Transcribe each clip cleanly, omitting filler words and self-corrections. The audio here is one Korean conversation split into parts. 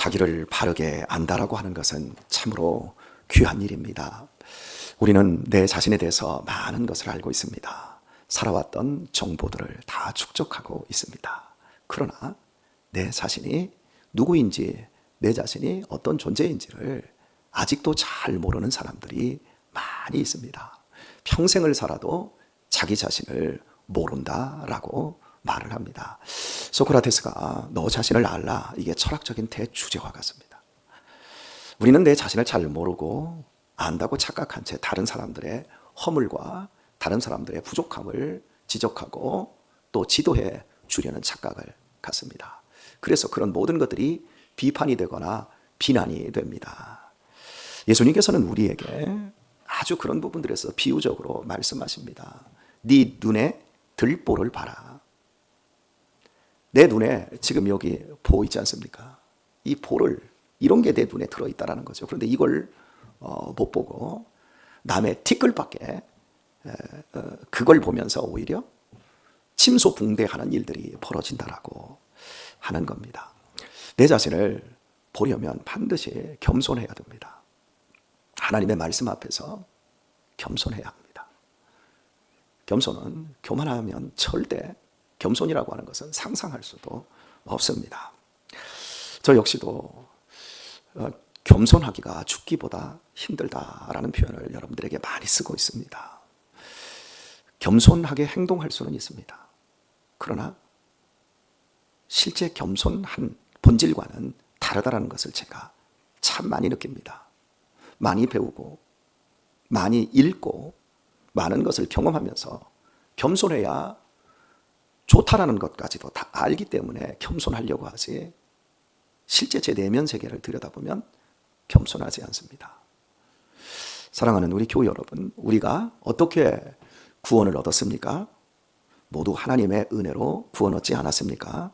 자기를 바르게 안다라고 하는 것은 참으로 귀한 일입니다. 우리는 내 자신에 대해서 많은 것을 알고 있습니다. 살아왔던 정보들을 다 축적하고 있습니다. 그러나 내 자신이 누구인지, 내 자신이 어떤 존재인지를 아직도 잘 모르는 사람들이 많이 있습니다. 평생을 살아도 자기 자신을 모른다라고 말을 합니다. 소크라테스가 너 자신을 알라, 이게 철학적인 대주제와 같습니다. 우리는 내 자신을 잘 모르고 안다고 착각한 채 다른 사람들의 허물과 다른 사람들의 부족함을 지적하고 또 지도해 주려는 착각을 갖습니다. 그래서 그런 모든 것들이 비판이 되거나 비난이 됩니다. 예수님께서는 우리에게 아주 그런 부분들에서 비유적으로 말씀하십니다. 네 눈에 들보를 봐라. 내 눈에 지금 여기 보 있지 않습니까? 이 보를, 이런 게 내 눈에 들어있다는 거죠. 그런데 이걸 못 보고 남의 티끌밖에 그걸 보면서 오히려 침소붕대하는 일들이 벌어진다라고 하는 겁니다. 내 자신을 보려면 반드시 겸손해야 됩니다. 하나님의 말씀 앞에서 겸손해야 합니다. 겸손은 교만하면 절대, 겸손이라고 하는 것은 상상할 수도 없습니다. 저 역시도 겸손하기가 죽기보다 힘들다라는 표현을 여러분들에게 많이 쓰고 있습니다. 겸손하게 행동할 수는 있습니다. 그러나 실제 겸손한 본질과는 다르다라는 것을 제가 참 많이 느낍니다. 많이 배우고 많이 읽고 많은 것을 경험하면서 겸손해야 좋다라는 것까지도 다 알기 때문에 겸손하려고 하지, 실제 제 내면 세계를 들여다보면 겸손하지 않습니다. 사랑하는 우리 교회 여러분, 우리가 어떻게 구원을 얻었습니까? 모두 하나님의 은혜로 구원 얻지 않았습니까?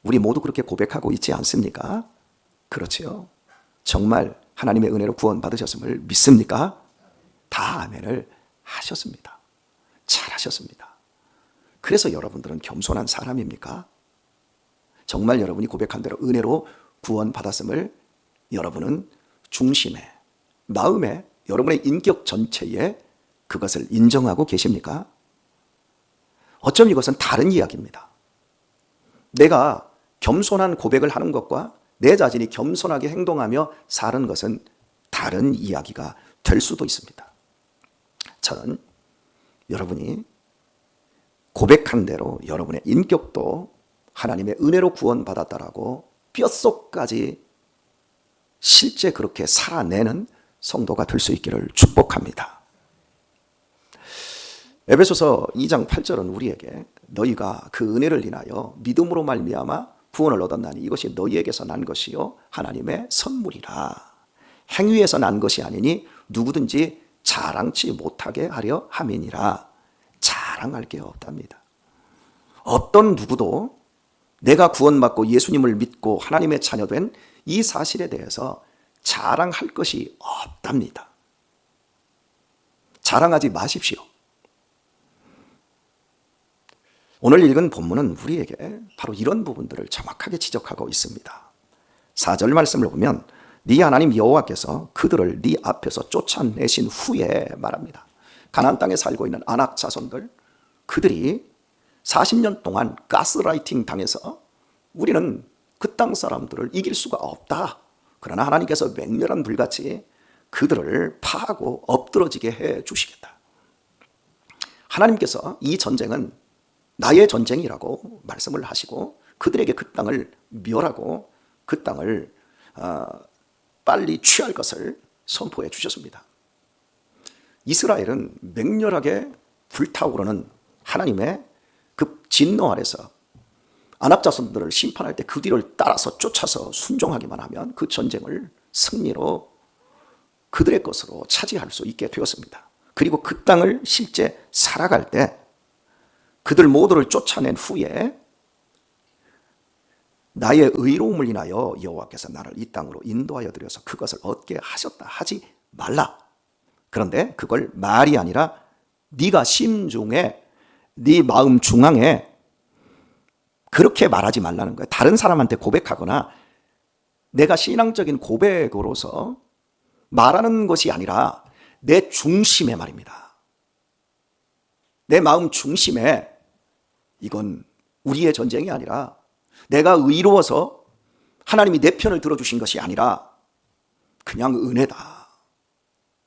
우리 모두 그렇게 고백하고 있지 않습니까? 그렇지요. 정말 하나님의 은혜로 구원 받으셨음을 믿습니까? 다 아멘을 하셨습니다. 잘하셨습니다. 그래서 여러분들은 겸손한 사람입니까? 정말 여러분이 고백한 대로 은혜로 구원 받았음을 여러분은 중심에, 마음에, 여러분의 인격 전체에 그것을 인정하고 계십니까? 어쩜 이것은 다른 이야기입니다. 내가 겸손한 고백을 하는 것과 내 자신이 겸손하게 행동하며 사는 것은 다른 이야기가 될 수도 있습니다. 저는 여러분이 고백한 대로 여러분의 인격도 하나님의 은혜로 구원받았다라고 뼛속까지 실제 그렇게 살아내는 성도가 될 수 있기를 축복합니다. 에베소서 2장 8절은 우리에게 너희가 그 은혜를 인하여 믿음으로 말미암아 구원을 얻었나니 이것이 너희에게서 난 것이요 하나님의 선물이라. 행위에서 난 것이 아니니 누구든지 자랑치 못하게 하려 함이니라. 자랑할 게 없답니다. 어떤 누구도 내가 구원받고 예수님을 믿고 하나님의 자녀된 이 사실에 대해서 자랑할 것이 없답니다. 자랑하지 마십시오. 오늘 읽은 본문은 우리에게 바로 이런 부분들을 정확하게 지적하고 있습니다. 4절 말씀을 보면 네 하나님 여호와께서 그들을 네 앞에서 쫓아내신 후에 말합니다. 가나안 땅에 살고 있는 아낙 자손들, 그들이 40년 동안 가스라이팅 당해서 우리는 그 땅 사람들을 이길 수가 없다. 그러나 하나님께서 맹렬한 불같이 그들을 파하고 엎드러지게 해 주시겠다. 하나님께서 이 전쟁은 나의 전쟁이라고 말씀을 하시고 그들에게 그 땅을 멸하고 그 땅을 빨리 취할 것을 선포해 주셨습니다. 이스라엘은 맹렬하게 불타오르는 하나님의 그 진노 아래서 아낙 자손들을 심판할 때 그 뒤를 따라서 쫓아서 순종하기만 하면 그 전쟁을 승리로 그들의 것으로 차지할 수 있게 되었습니다. 그리고 그 땅을 실제 살아갈 때 그들 모두를 쫓아낸 후에 나의 의로움을 인하여 여호와께서 나를 이 땅으로 인도하여 드려서 그것을 얻게 하셨다 하지 말라. 그런데 그걸 말이 아니라 네가 심중에, 네 마음 중앙에 그렇게 말하지 말라는 거예요. 다른 사람한테 고백하거나 내가 신앙적인 고백으로서 말하는 것이 아니라 내 중심의 말입니다. 내 마음 중심에, 이건 우리의 전쟁이 아니라 내가 의로워서 하나님이 내 편을 들어주신 것이 아니라 그냥 은혜다.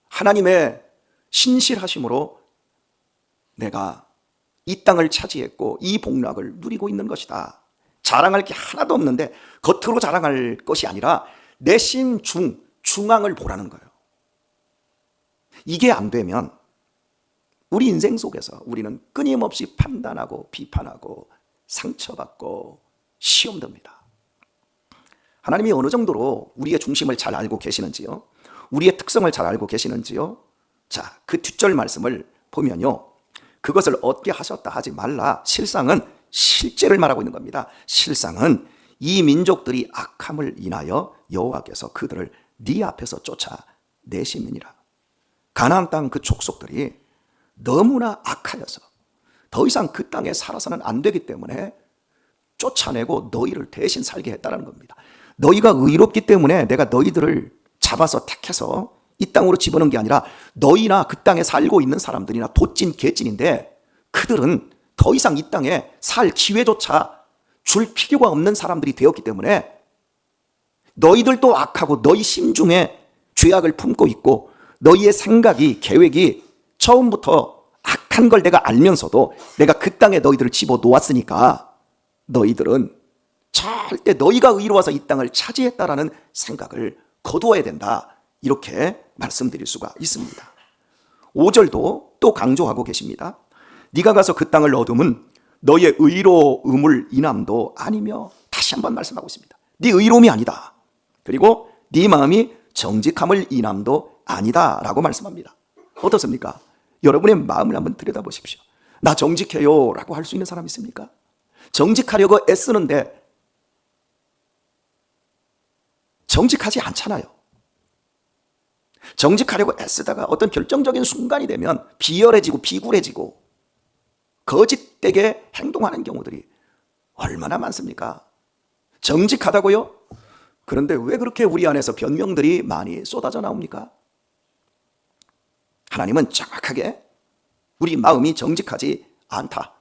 하나님의 신실하심으로 내가 이 땅을 차지했고 이 복락을 누리고 있는 것이다. 자랑할 게 하나도 없는데 겉으로 자랑할 것이 아니라 내 심 중앙을 보라는 거예요. 이게 안 되면 우리 인생 속에서 우리는 끊임없이 판단하고 비판하고 상처받고 시험 듭니다. 하나님이 어느 정도로 우리의 중심을 잘 알고 계시는지요? 우리의 특성을 잘 알고 계시는지요? 자, 그 뒷절 말씀을 보면요, 그것을 얻게 하셨다 하지 말라. 실상은 실제를 말하고 있는 겁니다. 실상은 이 민족들이 악함을 인하여 여호와께서 그들을 네 앞에서 쫓아내심이니라. 가나안 땅 그 족속들이 너무나 악하여서 더 이상 그 땅에 살아서는 안 되기 때문에 쫓아내고 너희를 대신 살게 했다는 겁니다. 너희가 의롭기 때문에 내가 너희들을 잡아서 택해서 이 땅으로 집어넣은 게 아니라 너희나 그 땅에 살고 있는 사람들이나 도찐 개찐인데 그들은 더 이상 이 땅에 살 기회조차 줄 필요가 없는 사람들이 되었기 때문에 너희들도 악하고 너희 심중에 죄악을 품고 있고 너희의 생각이, 계획이 처음부터 악한 걸 내가 알면서도 내가 그 땅에 너희들을 집어놓았으니까 너희들은 절대 너희가 의로워서 이 땅을 차지했다라는 생각을 거두어야 된다. 이렇게 말씀드릴 수가 있습니다. 5절도 또 강조하고 계십니다. 네가 가서 그 땅을 얻으면 너희의 의로움을 인함도 아니며, 다시 한번 말씀하고 있습니다. 네 의로움이 아니다. 그리고 네 마음이 정직함을 인함도 아니다 라고 말씀합니다. 어떻습니까? 여러분의 마음을 한번 들여다보십시오. 나 정직해요 라고 할 수 있는 사람 있습니까? 정직하려고 애쓰는데 정직하지 않잖아요. 정직하려고 애쓰다가 어떤 결정적인 순간이 되면 비열해지고 비굴해지고 거짓되게 행동하는 경우들이 얼마나 많습니까? 정직하다고요? 그런데 왜 그렇게 우리 안에서 변명들이 많이 쏟아져 나옵니까? 하나님은 정확하게 우리 마음이 정직하지 않다.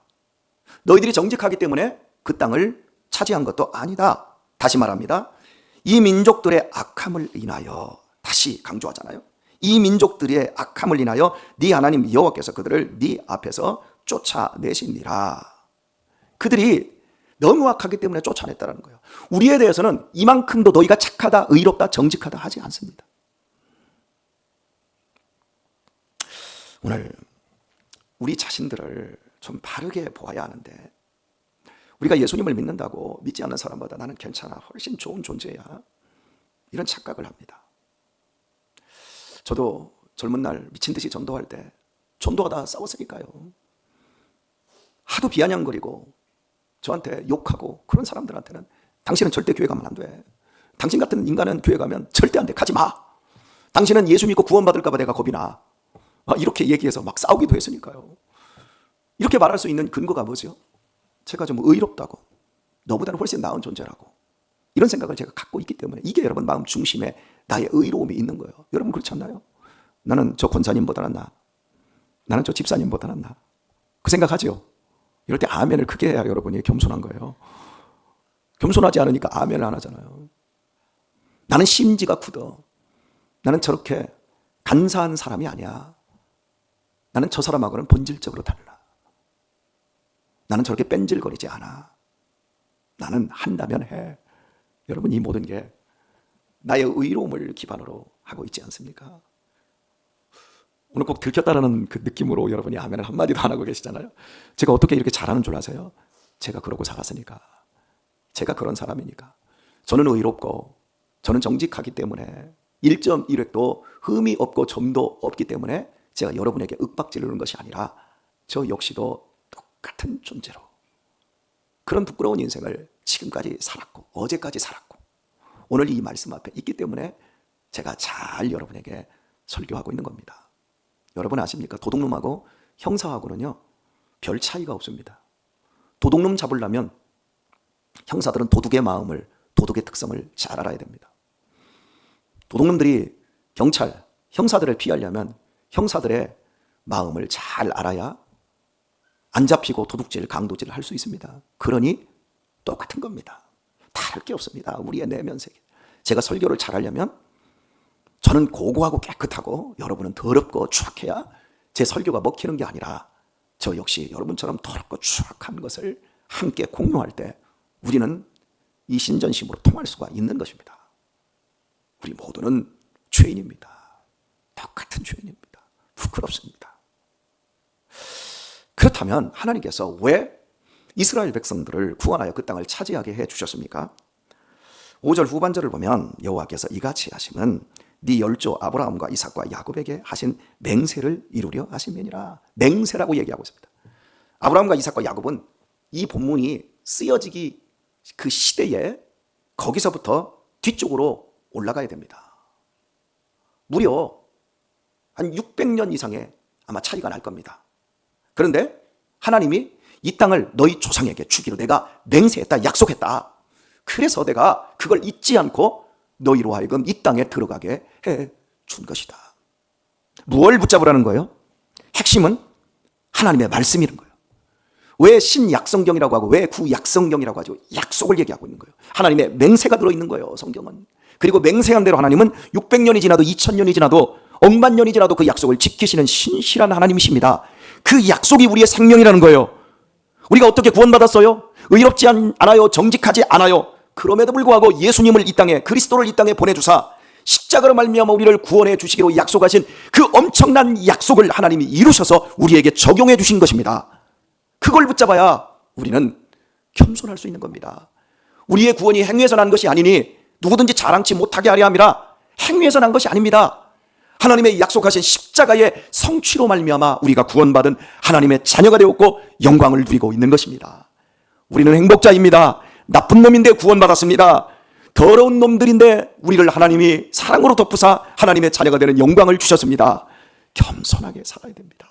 너희들이 정직하기 때문에 그 땅을 차지한 것도 아니다. 다시 말합니다. 이 민족들의 악함을 인하여, 다시 강조하잖아요. 이 민족들의 악함을 인하여 네 하나님 여호와께서 그들을 네 앞에서 쫓아내시니라. 그들이 너무 악하기 때문에 쫓아냈다는 거예요. 우리에 대해서는 이만큼도 너희가 착하다, 의롭다, 정직하다 하지 않습니다. 오늘 우리 자신들을 좀 바르게 보아야 하는데, 우리가 예수님을 믿는다고 믿지 않는 사람보다 나는 괜찮아, 훨씬 좋은 존재야, 이런 착각을 합니다. 저도 젊은 날 미친 듯이 전도할 때 전도하다 싸웠으니까요. 하도 비아냥거리고 저한테 욕하고 그런 사람들한테는 당신은 절대 교회 가면 안 돼. 당신 같은 인간은 교회 가면 절대 안 돼. 가지 마. 당신은 예수 믿고 구원받을까 봐 내가 겁이 나. 이렇게 얘기해서 막 싸우기도 했으니까요. 이렇게 말할 수 있는 근거가 뭐죠? 제가 좀 의롭다고, 너보다는 훨씬 나은 존재라고, 이런 생각을 제가 갖고 있기 때문에 이게 여러분 마음 중심에 나의 의로움이 있는 거예요. 여러분 그렇지 않나요? 나는 저 권사님보다는 나, 나는 저 집사님보다는 나, 그 생각하죠? 이럴 때 아멘을 크게 해야 여러분이 겸손한 거예요. 겸손하지 않으니까 아멘을 안 하잖아요. 나는 심지가 굳어. 나는 저렇게 간사한 사람이 아니야. 나는 저 사람하고는 본질적으로 달라. 나는 저렇게 뺀질거리지 않아. 나는 한다면 해. 여러분, 이 모든 게 나의 의로움을 기반으로 하고 있지 않습니까? 오늘 꼭 들켰다라는 그 느낌으로 여러분이 아멘을 한마디도 안 하고 계시잖아요. 제가 어떻게 이렇게 잘하는 줄 아세요? 제가 그러고 살았으니까. 제가 그런 사람이니까. 저는 의롭고 저는 정직하기 때문에 1.1획도 흠이 없고 점도 없기 때문에 제가 여러분에게 윽박지르는 것이 아니라 저 역시도 똑같은 존재로 그런 부끄러운 인생을 지금까지 살았고 어제까지 살았고 오늘 이 말씀 앞에 있기 때문에 제가 잘 여러분에게 설교하고 있는 겁니다. 여러분 아십니까? 도둑놈하고 형사하고는요 별 차이가 없습니다. 도둑놈 잡으려면 형사들은 도둑의 마음을, 도둑의 특성을 잘 알아야 됩니다. 도둑놈들이 경찰, 형사들을 피하려면 형사들의 마음을 잘 알아야 안 잡히고 도둑질, 강도질을 할 수 있습니다. 그러니 똑같은 겁니다. 다를 게 없습니다. 우리의 내면 세계. 제가 설교를 잘하려면 저는 고고하고 깨끗하고 여러분은 더럽고 추악해야 제 설교가 먹히는 게 아니라 저 역시 여러분처럼 더럽고 추악한 것을 함께 공유할 때 우리는 이 신전심으로 통할 수가 있는 것입니다. 우리 모두는 죄인입니다. 똑같은 죄인입니다. 부끄럽습니다. 그렇다면 하나님께서 왜 이스라엘 백성들을 구원하여 그 땅을 차지하게 해 주셨습니까? 5절 후반절을 보면 여호와께서 이같이 하심은 네 열조 아브라함과 이삭과 야곱에게 하신 맹세를 이루려 하심이니라. 맹세라고 얘기하고 있습니다. 아브라함과 이삭과 야곱은 이 본문이 쓰여지기 그 시대에 거기서부터 뒤쪽으로 올라가야 됩니다. 무려 한 600년 이상의 아마 차이가 날 겁니다. 그런데 하나님이 이 땅을 너희 조상에게 주기로 내가 맹세했다, 약속했다. 그래서 내가 그걸 잊지 않고 너희로 하여금 이 땅에 들어가게 해 준 것이다. 무엇을 붙잡으라는 거예요? 핵심은 하나님의 말씀이라는 거예요. 왜 신약성경이라고 하고 왜 구약성경이라고 하죠? 약속을 얘기하고 있는 거예요. 하나님의 맹세가 들어있는 거예요, 성경은. 그리고 맹세한 대로 하나님은 600년이 지나도 2000년이 지나도 억만 년이 지나도 그 약속을 지키시는 신실한 하나님이십니다. 그 약속이 우리의 생명이라는 거예요. 우리가 어떻게 구원받았어요? 의롭지 않아요? 정직하지 않아요? 그럼에도 불구하고 예수님을 이 땅에, 그리스도를 이 땅에 보내주사 십자가로 말미암아 우리를 구원해 주시기로 약속하신 그 엄청난 약속을 하나님이 이루셔서 우리에게 적용해 주신 것입니다. 그걸 붙잡아야 우리는 겸손할 수 있는 겁니다. 우리의 구원이 행위에서 난 것이 아니니 누구든지 자랑치 못하게 하려 함이라. 행위에서 난 것이 아닙니다. 하나님의 약속하신 십자가의 성취로 말미암아 우리가 구원받은 하나님의 자녀가 되었고 영광을 누리고 있는 것입니다. 우리는 행복자입니다. 나쁜 놈인데 구원받았습니다. 더러운 놈들인데 우리를 하나님이 사랑으로 덮으사 하나님의 자녀가 되는 영광을 주셨습니다. 겸손하게 살아야 됩니다.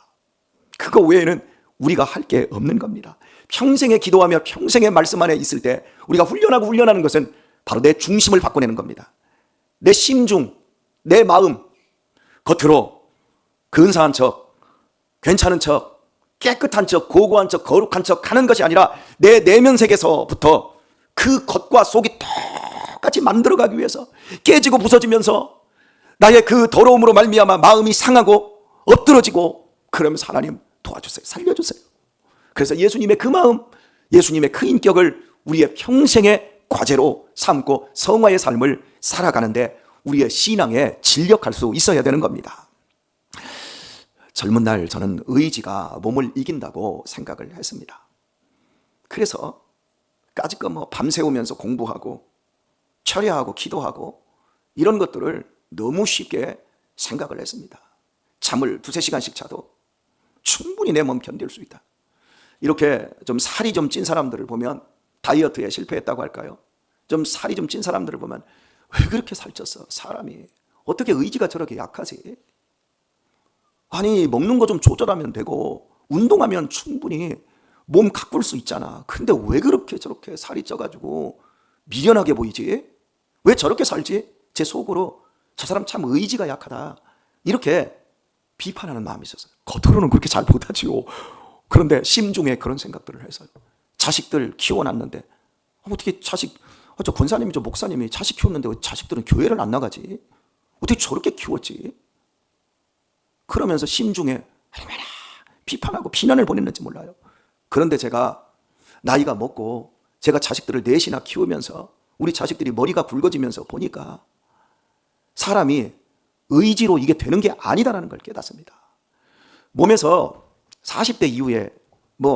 그거 외에는 우리가 할 게 없는 겁니다. 평생에 기도하며 평생의 말씀 안에 있을 때 우리가 훈련하는 것은 바로 내 중심을 바꿔내는 겁니다. 내 심중, 내 마음, 겉으로 근사한 척, 괜찮은 척, 깨끗한 척, 고고한 척, 거룩한 척 하는 것이 아니라 내 내면 세계에서부터 그 겉과 속이 똑같이 만들어가기 위해서 깨지고 부서지면서 나의 그 더러움으로 말미암아 마음이 상하고 엎드러지고 그러면서 하나님 도와주세요, 살려주세요. 그래서 예수님의 그 마음, 예수님의 그 인격을 우리의 평생의 과제로 삼고 성화의 삶을 살아가는데 우리의 신앙에 진력할 수 있어야 되는 겁니다. 젊은 날 저는 의지가 몸을 이긴다고 생각을 했습니다. 그래서 까짓거 밤새우면서 공부하고 철야하고 기도하고 이런 것들을 너무 쉽게 생각을 했습니다. 잠을 2-3시간씩 자도 충분히 내 몸 견딜 수 있다. 이렇게 좀 살이 좀 찐 사람들을 보면 다이어트에 실패했다고 할까요? 좀 살이 좀 찐 사람들을 보면 왜 그렇게 살쪘어? 사람이 어떻게 의지가 저렇게 약하지? 아니 먹는 거 좀 조절하면 되고 운동하면 충분히 몸 가꿀 수 있잖아. 근데 왜 그렇게 저렇게 살이 쪄가지고 미련하게 보이지? 왜 저렇게 살지? 제 속으로 저 사람 참 의지가 약하다 이렇게 비판하는 마음이 있었어요. 겉으로는 그렇게 잘 못하지요. 그런데 심중에 그런 생각들을 해서요. 자식들 키워놨는데 어떻게 저 권사님이 저 목사님이 자식 키웠는데 왜 자식들은 교회를 안 나가지? 어떻게 저렇게 키웠지? 그러면서 심중에 얼마나 비판하고 비난을 보냈는지 몰라요. 그런데 제가 나이가 먹고 제가 자식들을 넷이나 키우면서 우리 자식들이 머리가 굵어지면서 보니까 사람이 의지로 이게 되는 게 아니다라는 걸 깨닫습니다. 몸에서 40대 이후에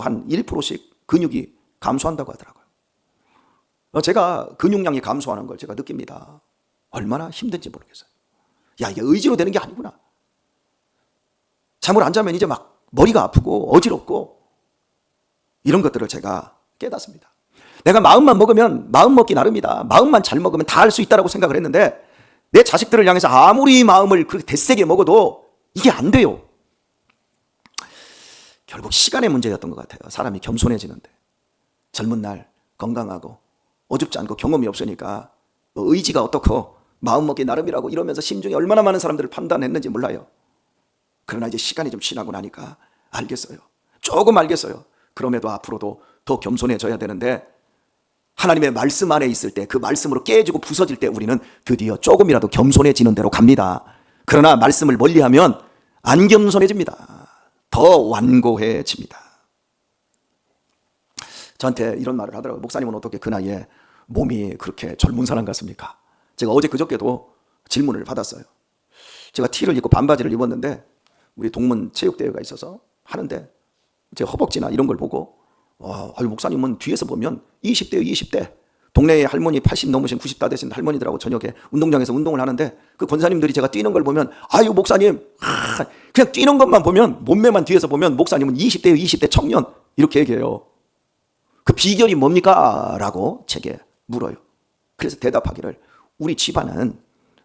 한 1%씩 근육이 감소한다고 하더라고요. 제가 근육량이 감소하는 걸 제가 느낍니다. 얼마나 힘든지 모르겠어요. 야, 이게 의지로 되는 게 아니구나. 잠을 안 자면 이제 막 머리가 아프고 어지럽고 이런 것들을 제가 깨닫습니다. 내가 마음만 먹으면 마음 먹기 나름이다. 마음만 잘 먹으면 다 할 수 있다고 생각을 했는데 내 자식들을 향해서 아무리 마음을 그렇게 대세게 먹어도 이게 안 돼요. 결국 시간의 문제였던 것 같아요. 사람이 겸손해지는데 젊은 날 건강하고 어줍지 않고 경험이 없으니까 의지가 어떻고 마음먹기 나름이라고 이러면서 심중에 얼마나 많은 사람들을 판단했는지 몰라요. 그러나 이제 시간이 좀 지나고 나니까 알겠어요. 조금 알겠어요. 그럼에도 앞으로도 더 겸손해져야 되는데, 하나님의 말씀 안에 있을 때, 그 말씀으로 깨지고 부서질 때 우리는 드디어 조금이라도 겸손해지는 대로 갑니다. 그러나 말씀을 멀리하면 안 겸손해집니다. 더 완고해집니다. 저한테 이런 말을 하더라고요. 목사님은 어떻게 그 나이에 몸이 그렇게 젊은 사람 같습니까? 제가 어제 그저께도 질문을 받았어요. 제가 티를 입고 반바지를 입었는데 우리 동문 체육대회가 있어서 하는데 제 허벅지나 이런 걸 보고 목사님은 뒤에서 보면 20대요 20대 동네에 할머니 80 넘으신 90 다 되신 할머니들하고 저녁에 운동장에서 운동을 하는데 그 권사님들이 제가 뛰는 걸 보면 목사님 그냥 뛰는 것만 보면 몸매만 뒤에서 보면 목사님은 20대요 20대 청년 이렇게 얘기해요. 그 비결이 뭡니까? 라고 제게 물어요. 그래서 대답하기를 우리 집안은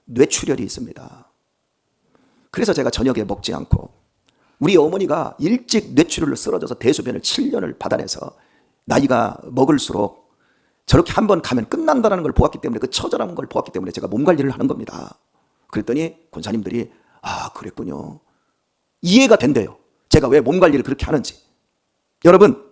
뇌출혈이 있습니다. 그래서 제가 저녁에 먹지 않고 우리 어머니가 일찍 뇌출혈로 쓰러져서 대소변을 7년을 받아내서 나이가 먹을수록 저렇게 한번 가면 끝난다는 걸 보았기 때문에 그 처절한 걸 보았기 때문에 제가 몸 관리를 하는 겁니다. 그랬더니 권사님들이 그랬군요. 이해가 된대요. 제가 왜 몸 관리를 그렇게 하는지. 여러분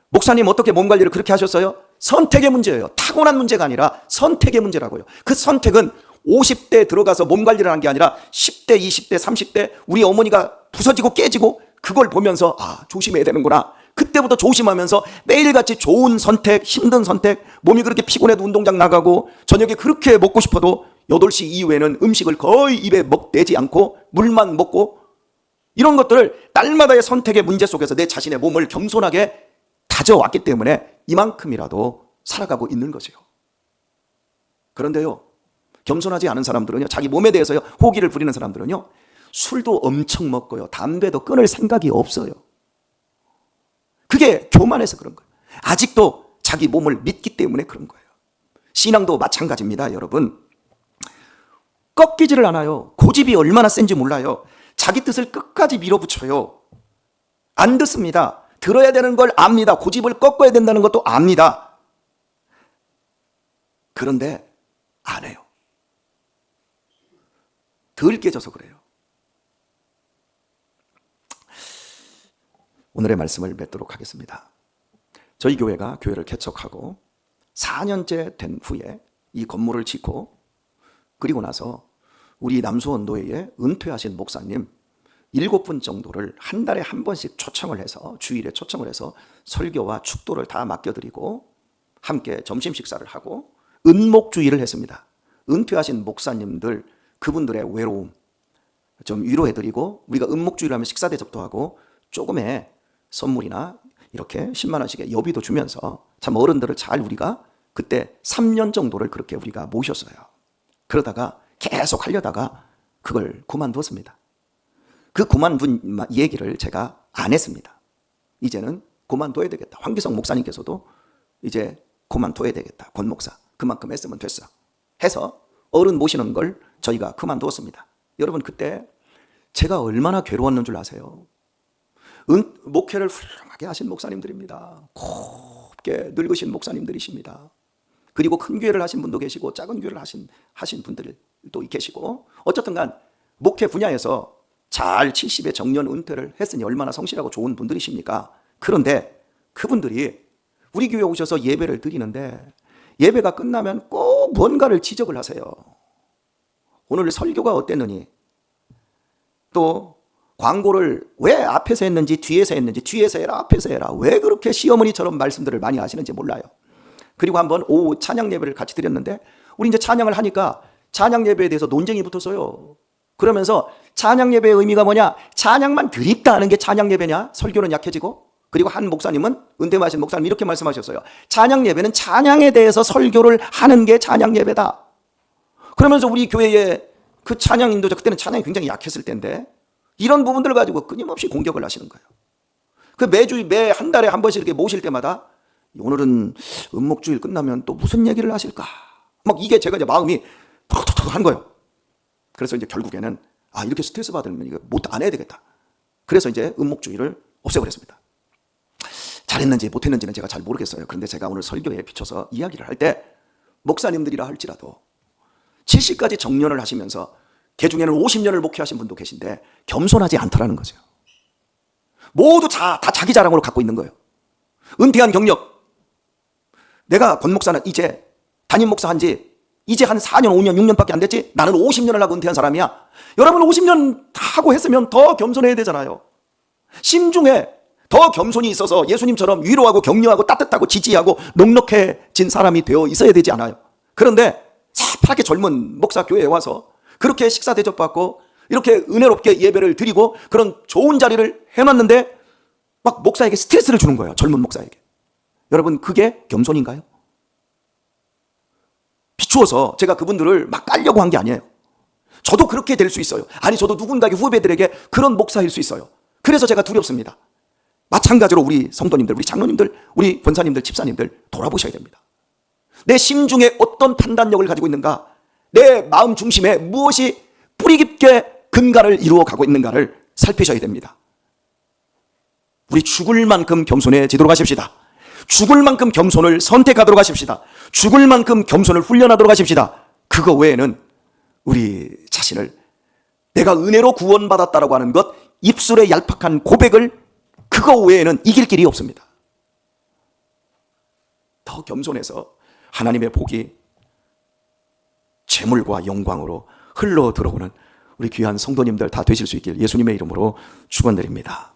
목사님 어떻게 몸 관리를 그렇게 하셨어요? 선택의 문제예요. 타고난 문제가 아니라 선택의 문제라고요. 그 선택은 50대 들어가서 몸 관리를 한 게 아니라 10대, 20대, 30대 우리 어머니가 부서지고 깨지고 그걸 보면서 조심해야 되는구나. 그때부터 조심하면서 매일같이 좋은 선택, 힘든 선택, 몸이 그렇게 피곤해도 운동장 나가고 저녁에 그렇게 먹고 싶어도 8시 이후에는 음식을 거의 입에 내지 않고 물만 먹고 이런 것들을 날마다의 선택의 문제 속에서 내 자신의 몸을 겸손하게 다져왔기 때문에 이만큼이라도 살아가고 있는 거죠. 그런데요, 겸손하지 않은 사람들은요, 자기 몸에 대해서요 호기를 부리는 사람들은요 술도 엄청 먹고요 담배도 끊을 생각이 없어요. 그게 교만해서 그런 거예요. 아직도 자기 몸을 믿기 때문에 그런 거예요. 신앙도 마찬가지입니다. 여러분 꺾이지를 않아요. 고집이 얼마나 센지 몰라요. 자기 뜻을 끝까지 밀어붙여요. 안 듣습니다. 들어야 되는 걸 압니다. 고집을 꺾어야 된다는 것도 압니다. 그런데 안 해요. 덜 깨져서 그래요. 오늘의 말씀을 맺도록 하겠습니다. 저희 교회가 교회를 개척하고 4년째 된 후에 이 건물을 짓고 그리고 나서 우리 남수원도회에 은퇴하신 목사님 7분 정도를 한 달에 한 번씩 초청을 해서 주일에 초청을 해서 설교와 축도를 다 맡겨드리고 함께 점심 식사를 하고 은목주의를 했습니다. 은퇴하신 목사님들 그분들의 외로움 좀 위로해드리고 우리가 은목주의를 하면 식사 대접도 하고 조금의 선물이나 이렇게 10만 원씩의 여비도 주면서 참 어른들을 잘 우리가 그때 3년 정도를 그렇게 우리가 모셨어요. 그러다가 계속 하려다가 그걸 그만두었습니다. 그 그만둔 얘기를 제가 안 했습니다. 이제는 그만둬야 되겠다. 황기성 목사님께서도 이제 그만둬야 되겠다. 권 목사 그만큼 했으면 됐어 해서 어른 모시는 걸 저희가 그만두었습니다. 여러분 그때 제가 얼마나 괴로웠는 줄 아세요? 목회를 훌륭하게 하신 목사님들입니다. 곱게 늙으신 목사님들이십니다. 그리고 큰 교회를 하신 분도 계시고 작은 교회를 하신 분들도 계시고 어쨌든 간 목회 분야에서 잘 70의 정년 은퇴를 했으니 얼마나 성실하고 좋은 분들이십니까? 그런데 그분들이 우리 교회에 오셔서 예배를 드리는데 예배가 끝나면 꼭 뭔가를 지적을 하세요. 오늘 설교가 어땠느니 또 광고를 왜 앞에서 했는지 뒤에서 했는지 뒤에서 해라 앞에서 해라 왜 그렇게 시어머니처럼 말씀들을 많이 하시는지 몰라요. 그리고 한번 오후 찬양 예배를 같이 드렸는데 우리 이제 찬양을 하니까 찬양 예배에 대해서 논쟁이 붙었어요. 그러면서 찬양 예배의 의미가 뭐냐? 찬양만 드립다 하는 게 찬양 예배냐? 설교는 약해지고. 그리고 한 목사님은 은퇴하신 목사님 이렇게 말씀하셨어요. 찬양 예배는 찬양에 대해서 설교를 하는 게 찬양 예배다. 그러면서 우리 교회의 그 찬양 인도자 그때는 찬양이 굉장히 약했을 때인데 이런 부분들을 가지고 끊임없이 공격을 하시는 거예요. 그 매 한 달에 한 번씩 이렇게 모실 때마다 오늘은 은목주일 끝나면 또 무슨 얘기를 하실까? 막 이게 제가 이제 마음이 톡톡톡 한 거예요. 그래서 이제 결국에는 이렇게 스트레스 받으면 이거 안 해야 되겠다. 그래서 이제 은목주의를 없애버렸습니다. 잘했는지 못했는지는 제가 잘 모르겠어요. 그런데 제가 오늘 설교에 비춰서 이야기를 할 때 목사님들이라 할지라도 70까지 정년을 하시면서 개 중에는 50년을 목회하신 분도 계신데 겸손하지 않더라는 거죠. 모두 다 자기 자랑으로 갖고 있는 거예요. 은퇴한 경력, 내가 권 목사는 이제 담임 목사 한지 이제 한 4년, 5년, 6년밖에 안 됐지? 나는 50년을 하고 은퇴한 사람이야. 여러분 50년 하고 했으면 더 겸손해야 되잖아요. 심중에 더 겸손이 있어서 예수님처럼 위로하고 격려하고 따뜻하고 지지하고 넉넉해진 사람이 되어 있어야 되지 않아요? 그런데 새파랗게 젊은 목사 교회에 와서 그렇게 식사 대접받고 이렇게 은혜롭게 예배를 드리고 그런 좋은 자리를 해놨는데 막 목사에게 스트레스를 주는 거예요. 젊은 목사에게. 여러분 그게 겸손인가요? 비추어서 제가 그분들을 막 깔려고 한 게 아니에요. 저도 그렇게 될 수 있어요. 아니 저도 누군가의 후배들에게 그런 목사일 수 있어요. 그래서 제가 두렵습니다. 마찬가지로 우리 성도님들, 우리 장로님들, 우리 권사님들, 집사님들 돌아보셔야 됩니다. 내 심중에 어떤 판단력을 가지고 있는가, 내 마음 중심에 무엇이 뿌리 깊게 근간을 이루어 가고 있는가를 살피셔야 됩니다. 우리 죽을 만큼 겸손해지도록 하십시다. 죽을 만큼 겸손을 선택하도록 하십시다. 죽을 만큼 겸손을 훈련하도록 하십시다. 그거 외에는 우리 자신을 내가 은혜로 구원받았다라고 하는 것, 입술의 얄팍한 고백을 그거 외에는 이길 길이 없습니다. 더 겸손해서 하나님의 복이 재물과 영광으로 흘러 들어오는 우리 귀한 성도님들 다 되실 수 있길 예수님의 이름으로 축원드립니다.